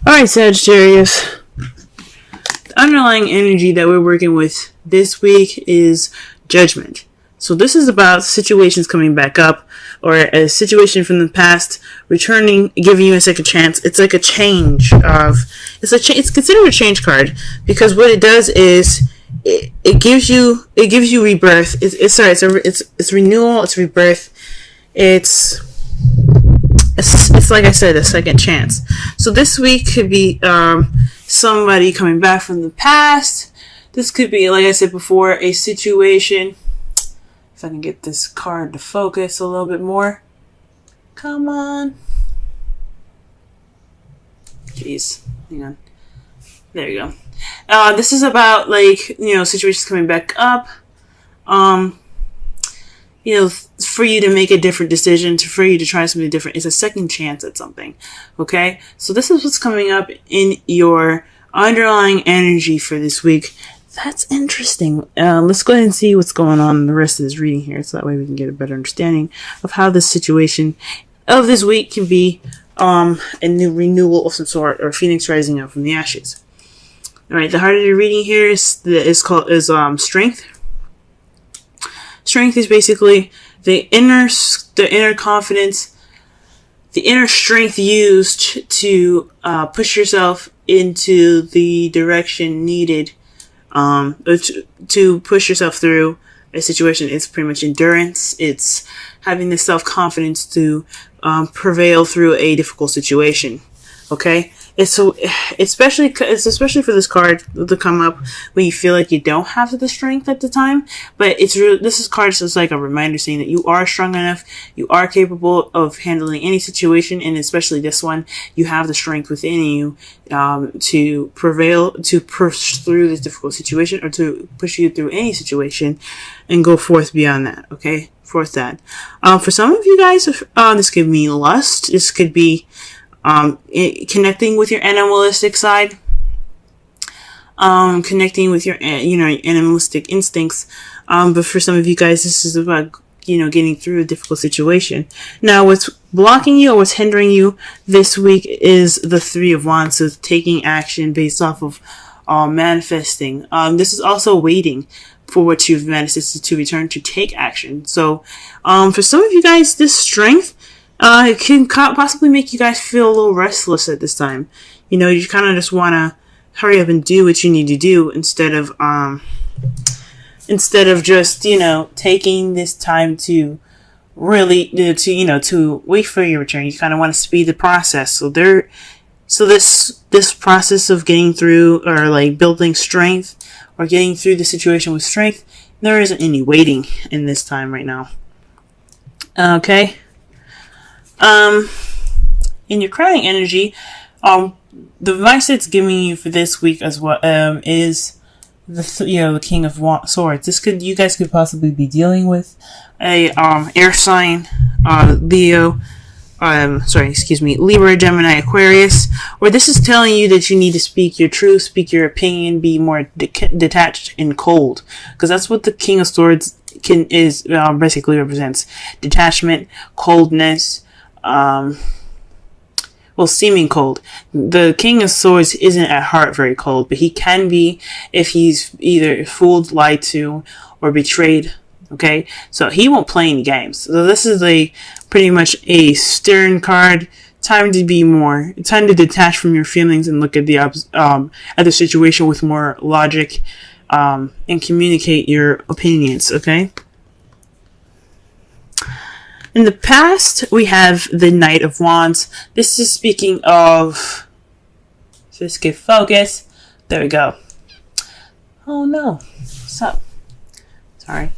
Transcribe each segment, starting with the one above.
Alright, Sagittarius. The underlying energy that we're working with this week is judgment. So this is about situations coming back up, or a situation from the past returning, giving you a second chance. It's like a change of, it's considered a change card, because what it does is it gives you rebirth. It's renewal. It's rebirth. It's like I said, a second chance. So this week could be somebody coming back from the past. This could be, like I said before, a situation. If I can get this card to focus a little bit more. Come on. Jeez. Hang on. There you go. This is about, situations coming back up. For you to make a different decision, for you to try something different. It's a second chance at something. Okay? So this is what's coming up in your underlying energy for this week. That's interesting. Let's go ahead and see what's going on in the rest of this reading here, so that way we can get a better understanding of how this situation of this week can be a new renewal of some sort, or phoenix rising up from the ashes. All right, the heart of the reading here is strength. Strength is basically the inner confidence, the inner strength used to push yourself into the direction needed. To push yourself through a situation. It's pretty much endurance. It's having the self-confidence to prevail through a difficult situation. Okay? It's especially for this card to come up when you feel like you don't have the strength at the time. But this card is just like a reminder saying that you are strong enough, you are capable of handling any situation, and especially this one, you have the strength within you to prevail, to push through this difficult situation, or to push you through any situation and go forth beyond that. Okay, forth that. For some of you guys, this could mean lust. This could be connecting with your animalistic side, connecting with your, animalistic instincts. But for some of you guys, this is about, getting through a difficult situation. Now, what's blocking you or what's hindering you this week is the Three of Wands, so taking action based off of manifesting. This is also waiting for what you've manifested to return, to take action. So, for some of you guys, this strength, it can possibly make you guys feel a little restless at this time. You kind of just want to hurry up and do what you need to do instead of just, taking this time to really, to wait for your return. You kind of want to speed the process. So this process of getting through, or like building strength, or getting through the situation with strength, there isn't any waiting in this time right now. Okay. In your crowning energy, the advice it's giving you for this week as well, is the King of Swords. You guys could possibly be dealing with a, air sign, Libra, Gemini, Aquarius, or this is telling you that you need to speak your truth, speak your opinion, be more detached and cold, because that's what the King of Swords basically represents: detachment, coldness. Seeming cold. The King of Swords isn't at heart very cold, but he can be if he's either fooled, lied to, or betrayed. Okay, so he won't play any games. So this is pretty much a stern card. Time to detach from your feelings and look at the situation with more logic, and communicate your opinions. Okay. In the past, we have the Knight of Wands. This is speaking of... Just get focus. There we go. Oh no. What's up? Sorry.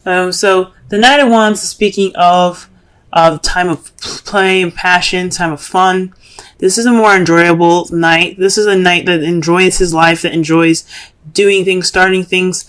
So, the Knight of Wands is speaking of time of play and passion, time of fun. This is a more enjoyable night. This is a night that enjoys his life, that enjoys doing things, starting things,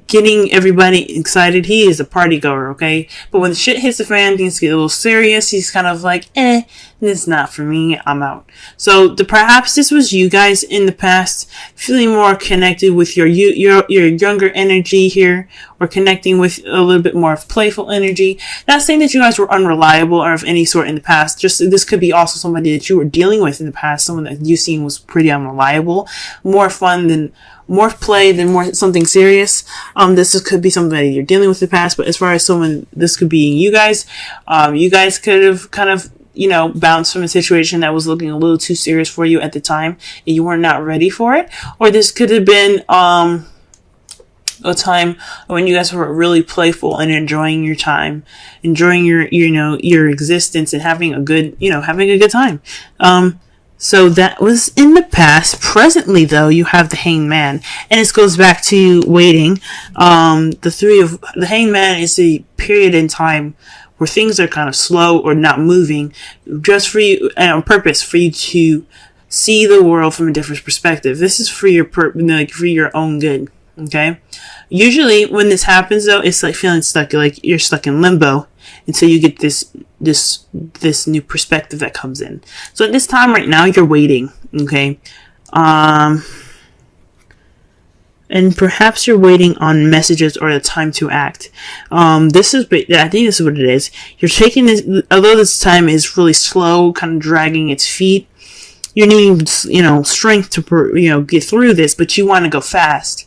getting everybody excited. He is a party goer, okay? But when the shit hits the fan, things get a little serious. He's kind of like, this is not for me. I'm out. So perhaps this was you guys in the past feeling more connected with your younger energy here, or connecting with a little bit more of playful energy. Not saying that you guys were unreliable or of any sort in the past. Just this could be also somebody that you were dealing with in the past. Someone that you seen was pretty unreliable, more play than more something serious. This could be somebody you're dealing with in the past, but as far as someone, this could be you guys could have kind of, bounced from a situation that was looking a little too serious for you at the time, and you were not ready for it. Or this could have been, a time when you guys were really playful and enjoying your time, enjoying your existence, and having a good time. So that was in the past. Presently, though, you have the Hanged Man, and this goes back to waiting. The Hanged Man is a period in time where things are kind of slow or not moving, just for you, and on purpose, for you to see the world from a different perspective. This is for for your own good. Okay. Usually, when this happens, though, it's like feeling stuck, like you're stuck in limbo until you get this new perspective that comes in. So at this time right now, you're waiting. Okay. And perhaps you're waiting on messages or the time to act. I think this is what it is. You're taking this, although this time is really slow, kind of dragging its feet. You're needing, strength to, get through this, but you want to go fast.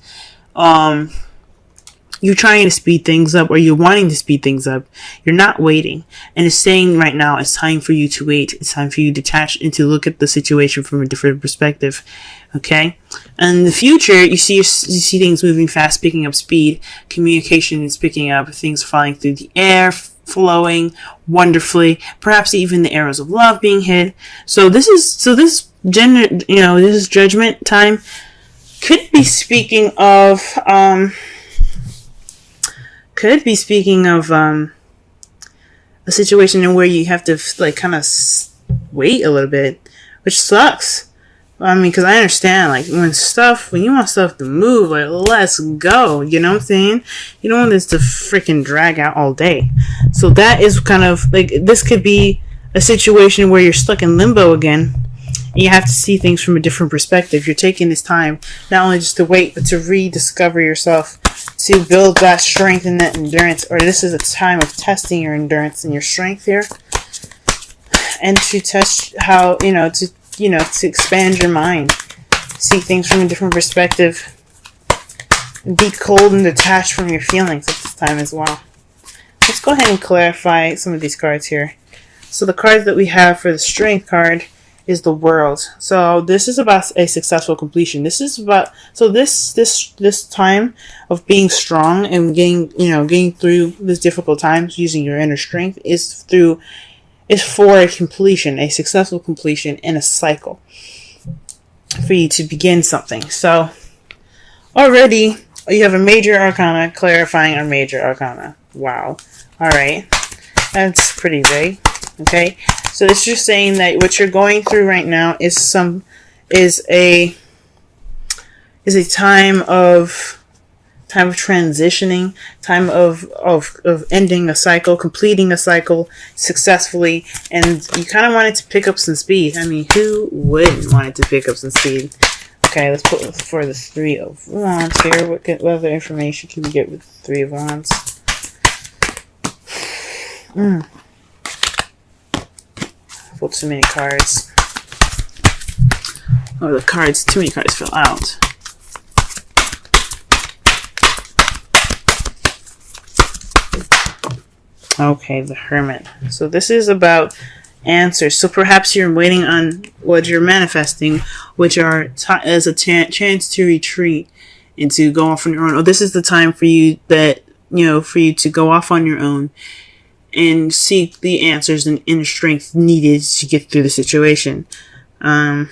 You're trying to speed things up, or you're wanting to speed things up. You're not waiting. And it's saying right now, it's time for you to wait. It's time for you to detach and to look at the situation from a different perspective. Okay? And in the future, you see things moving fast, picking up speed. Communication is picking up. Things flying through the air, flowing wonderfully. Perhaps even the arrows of love being hit. So this judgment time could be speaking of, a situation in where you have to kind of wait a little bit, which sucks. Because I understand, when you want stuff to move, let's go, you know what I'm saying? You don't want this to freaking drag out all day. So that is kind of, this could be a situation where you're stuck in limbo again, and you have to see things from a different perspective. You're taking this time, not only just to wait, but to rediscover yourself, to build that strength and that endurance. Or this is a time of testing your endurance and your strength here, and to test how, to expand your mind, see things from a different perspective, be cold and detached from your feelings at this time as well. Let's go ahead and clarify some of these cards here. So the cards that we have for the Strength card is the World. So this is about a successful completion. This is about, so this time of being strong and getting through these difficult times using your inner strength is for a completion, a successful completion in a cycle, for you to begin something. So already you have a major arcana clarifying our major arcana. Wow. All right. That's pretty big. Okay. So it's just saying that what you're going through right now is a time of transitioning, time of ending a cycle, completing a cycle successfully, and you kind of want it to pick up some speed. I mean, who wouldn't want it to pick up some speed? Okay, let's put for the Three of Wands here. What other information can we get with the Three of Wands? Pulled too many cards. Oh, too many cards fell out. Okay, the Hermit. So this is about answers. So perhaps you're waiting on what you're manifesting, which are as a chance to retreat and to go off on your own. Or this is the time for you for you to go off on your own and seek the answers and inner strength needed to get through the situation. That's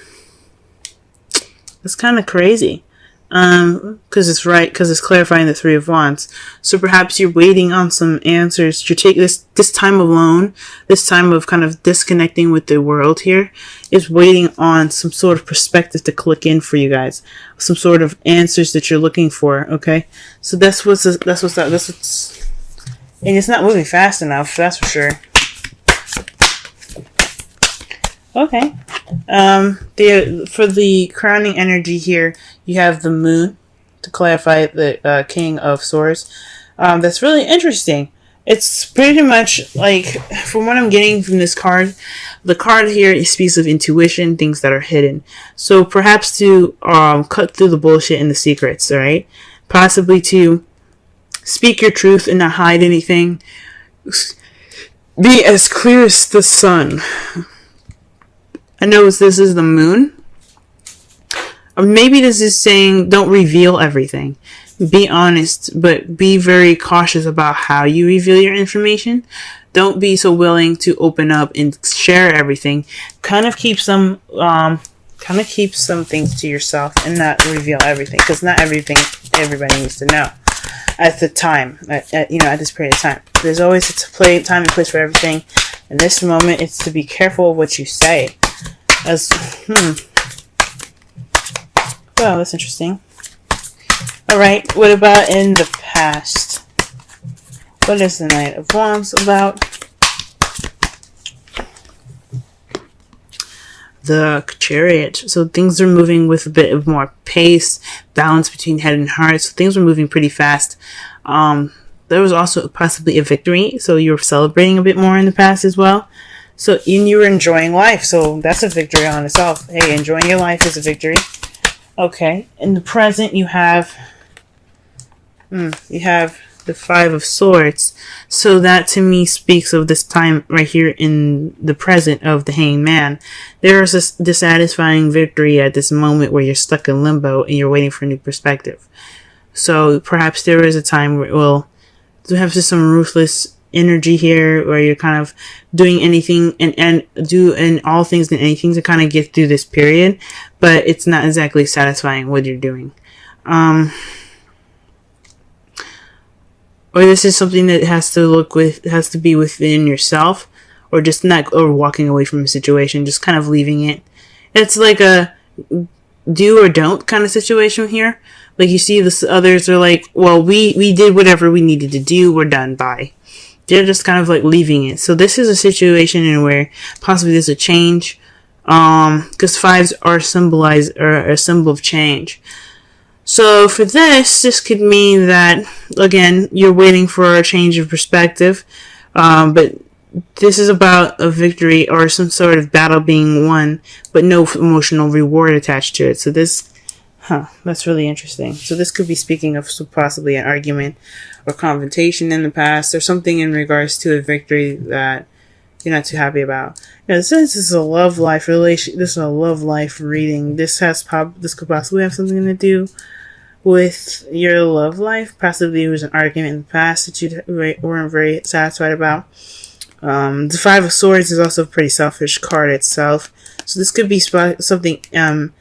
kind of crazy. Because it's right, because it's clarifying the Three of Wands. So perhaps you're waiting on some answers. You're taking this time alone, this time of kind of disconnecting with the world here, is waiting on some sort of perspective to click in for you guys, some sort of answers that you're looking for. Okay, so that's what's, and it's not moving fast enough, that's for sure. Okay. For the crowning energy here, you have the moon to clarify the King of Swords. That's really interesting. It's pretty much like, from what I'm getting from this card, the card here speaks of intuition, things that are hidden. So perhaps to cut through the bullshit and the secrets, alright? Possibly to speak your truth and not hide anything. Be as clear as the sun. I know this is the moon. Or maybe this is saying don't reveal everything. Be honest, but be very cautious about how you reveal your information. Don't be so willing to open up and share everything. Kind of keep some things to yourself and not reveal everything, because not everything everybody needs to know at the time. At this period of time, there's always a time and place for everything. In this moment, it's to be careful of what you say. Well, that's interesting. Alright, what about in the past? What is the Knight of Wands about? The Chariot. So things are moving with a bit of more pace, balance between head and heart. So things were moving pretty fast. There was also possibly a victory. So you were celebrating a bit more in the past as well. So you were enjoying life. So that's a victory on itself. Hey, enjoying your life is a victory. Okay. In the present, you have the Five of Swords. So that to me speaks of this time right here in the present of the Hanged Man. There is a dissatisfying victory at this moment where you're stuck in limbo and you're waiting for a new perspective. So perhaps there is a time where, well, to have just some ruthless energy here where you're kind of doing anything and all things and anything to kind of get through this period, but it's not exactly satisfying what you're doing. Or this is something that has to be within yourself, or just not, or walking away from a situation, just kind of leaving it. It's like a do or don't kind of situation here. Like you see the others are like, well, we did whatever we needed to do, we're done, bye. They're just kind of like leaving it. So this is a situation in where possibly there's a change, because fives are a symbol of change. So for this could mean that, again, you're waiting for a change of perspective, but this is about a victory or some sort of battle being won, but no emotional reward attached to it. So this, that's really interesting. So this could be speaking of possibly an argument or confrontation in the past, or something in regards to a victory that you're not too happy about. Since this is a love life relation, this is a love life reading. This could possibly have something to do with your love life. Possibly it was an argument in the past that you weren't very satisfied about. The Five of Swords is also a pretty selfish card itself. So this could be something, in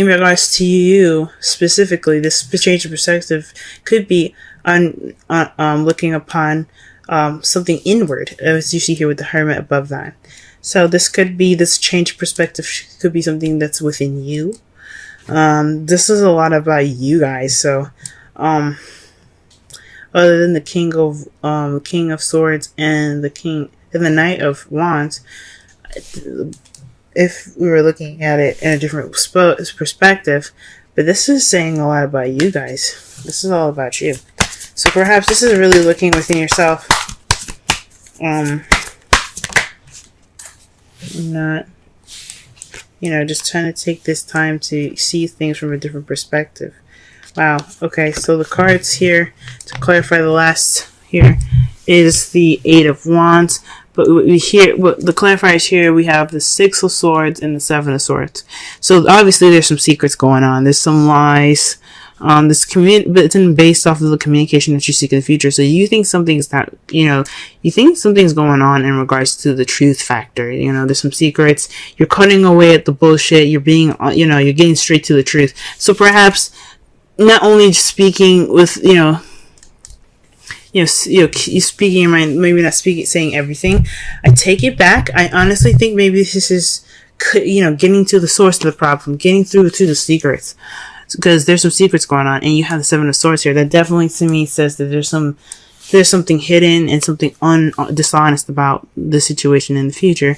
regards to you specifically. This change of perspective could be on looking upon something inward, as you see here with the Hermit above that. So this change of perspective could be something that's within you. This is a lot about you guys. So other than the King of Swords and the Knight of Wands, if we were looking at it in a different perspective, but this is saying a lot about you guys. This is all about you. So perhaps this is really looking within yourself. Not, just trying to take this time to see things from a different perspective. Wow. Okay, so the cards here, to clarify the last here, is the Eight of Wands. But the clarifiers here, we have the Six of Swords and the Seven of Swords. So obviously there's some secrets going on. There's some lies. but it's based off of the communication that you seek in the future. So you think something's not, you think something's going on in regards to the truth factor. There's some secrets. You're cutting away at the bullshit. You're being, you're getting straight to the truth. So perhaps not only speaking with, you speaking your mind, maybe not saying everything. I take it back. I honestly think maybe this is, getting to the source of the problem, getting through to the secrets, because there's some secrets going on, and you have the Seven of Swords here. That definitely to me says that there's something hidden and something dishonest about the situation in the future.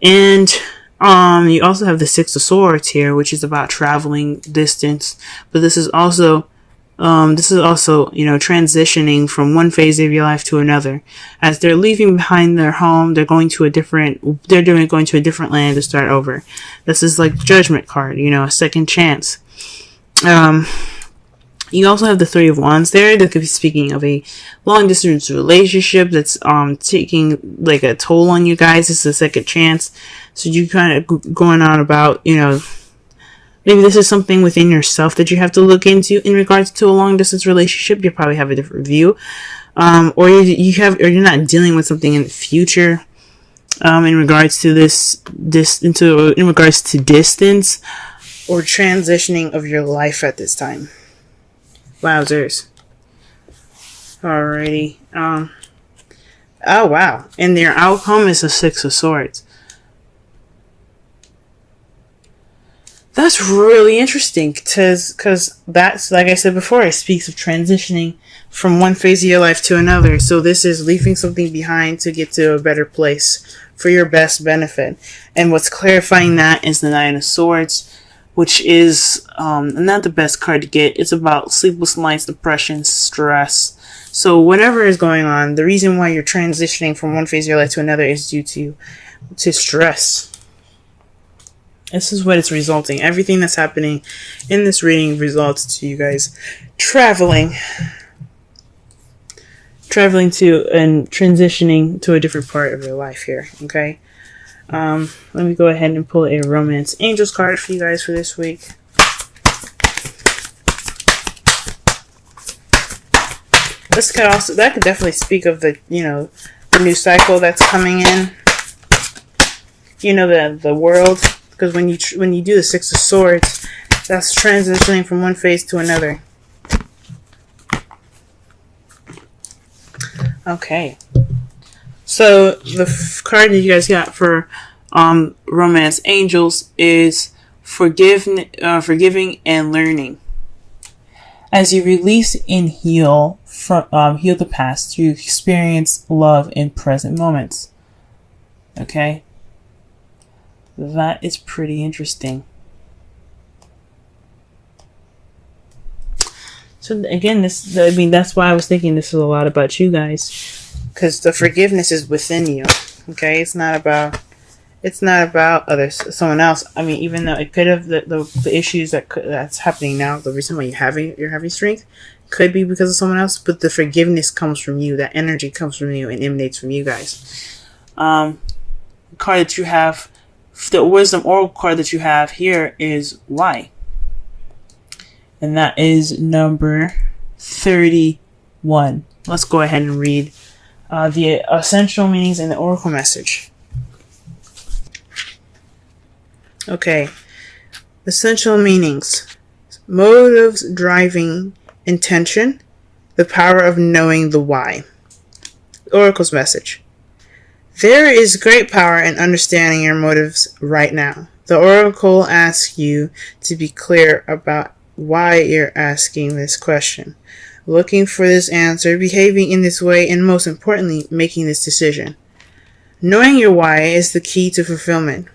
And you also have the Six of Swords here, which is about traveling distance, but this is also transitioning from one phase of your life to another. As they're leaving behind their home, they're going to a different land to start over. This is like Judgment card, a second chance. You also have the Three of Wands there. That could be speaking of a long distance relationship that's taking like a toll on you guys. It's a second chance. So you kind of going on about, maybe this is something within yourself that you have to look into in regards to a long distance relationship. You probably have a different view. Or you're not dealing with something in the future, in regards to in regards to distance or transitioning of your life at this time. Wowzers. Alrighty. Oh wow. And their outcome is a Six of Swords. That's really interesting, because that's, like I said before, it speaks of transitioning from one phase of your life to another. So this is leaving something behind to get to a better place for your best benefit. And what's clarifying that is the Nine of Swords, which is not the best card to get. It's about sleepless nights, depression, stress. So whatever is going on, the reason why you're transitioning from one phase of your life to another is due to stress. This is what it's resulting. Everything that's happening in this reading results to you guys traveling to and transitioning to a different part of your life here. Okay. Let me go ahead and pull a Romance Angels card for you guys for this week. That could definitely speak of the the new cycle that's coming in. The world. Because when you do the Six of Swords, that's transitioning from one phase to another. Okay. So the card that you guys got for Romance Angels is forgiving and learning. As you release and heal the past, you experience love in present moments. Okay. That is pretty interesting. So again, that's why I was thinking this is a lot about you guys, because the forgiveness is within you. Okay, it's not about someone else. I mean, even though it could have the issues that's happening now, the reason why you're having strength could be because of someone else, but the forgiveness comes from you. That energy comes from you and emanates from you guys. The card that you have. The Wisdom Oracle card that you have here is Y. And that is number 31. Let's go ahead and read the essential meanings and the Oracle message. Okay. Essential meanings. Motives driving intention. The power of knowing the why. Oracle's message. There is great power in understanding your motives right now. The Oracle asks you to be clear about why you're asking this question, looking for this answer, behaving in this way, and most importantly, making this decision. Knowing your why is the key to fulfillment.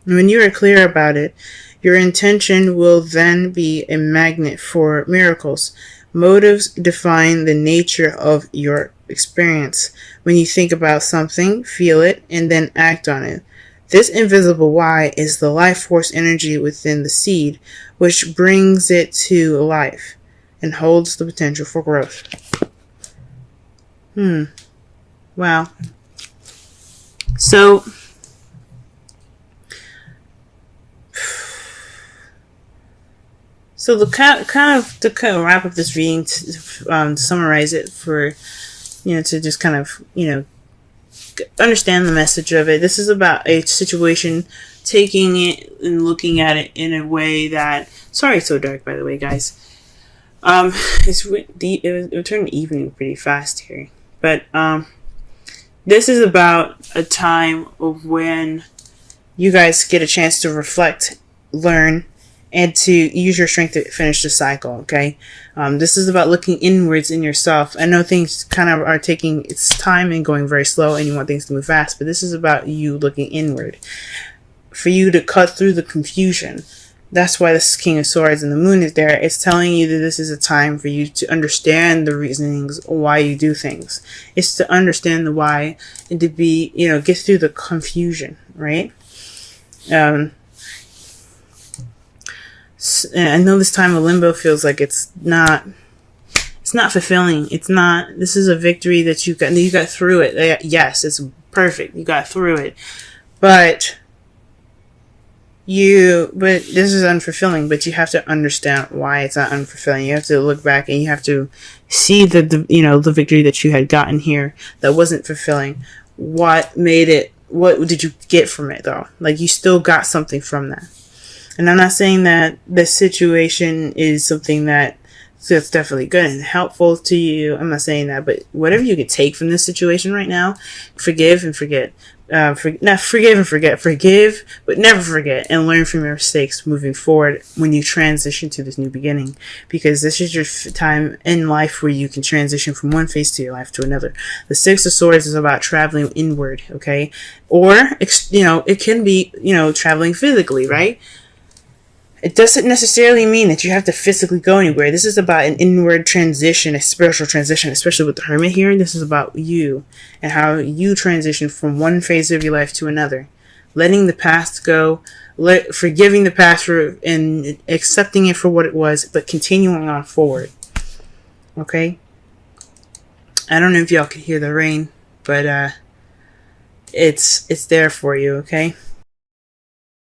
When you are clear about it, your intention will then be a magnet for miracles. Motives define the nature of your experience. When you think about something, feel it, and then act on it. This invisible why is the life force energy within the seed, which brings it to life and holds the potential for growth. Wow. So, So the kind of wrap up this reading, to summarize it for, to just kind of, understand the message of it. This is about a situation, taking it and looking at it in a way that, sorry it's so dark, by the way, guys. It turned evening pretty fast here. But, this is about a time of when you guys get a chance to reflect, learn, and to use your strength to finish the cycle, okay? This is about looking inwards in yourself. I know things kind of are taking its time and going very slow, and you want things to move fast, but this is about you looking inward. For you to cut through the confusion. That's why this King of Swords and the Moon is there. It's telling you that this is a time for you to understand the reasonings why you do things. It's to understand the why and to be, get through the confusion, right? I know this time of limbo feels like it's not fulfilling. This is a victory that you got through it. Yes, it's perfect. You got through it. But this is unfulfilling, but you have to understand why it's not unfulfilling. You have to look back and you have to see the victory that you had gotten here that wasn't fulfilling. What made it? What did you get from it though? Like, you still got something from that. And I'm not saying that this situation is something that's definitely good and helpful to you. I'm not saying that, but whatever you could take from this situation right now, forgive and forget. Forgive and forget. Forgive, but never forget, and learn from your mistakes moving forward when you transition to this new beginning. Because this is your time in life where you can transition from one phase to your life to another. The Six of Swords is about traveling inward, okay? Or, it can be, traveling physically, right? It doesn't necessarily mean that you have to physically go anywhere. This is about an inward transition, a spiritual transition, especially with the Hermit here. This is about you and how you transition from one phase of your life to another. Letting the past go, forgiving the past and accepting it for what it was, but continuing on forward. Okay? I don't know if y'all can hear the rain, but it's there for you, okay?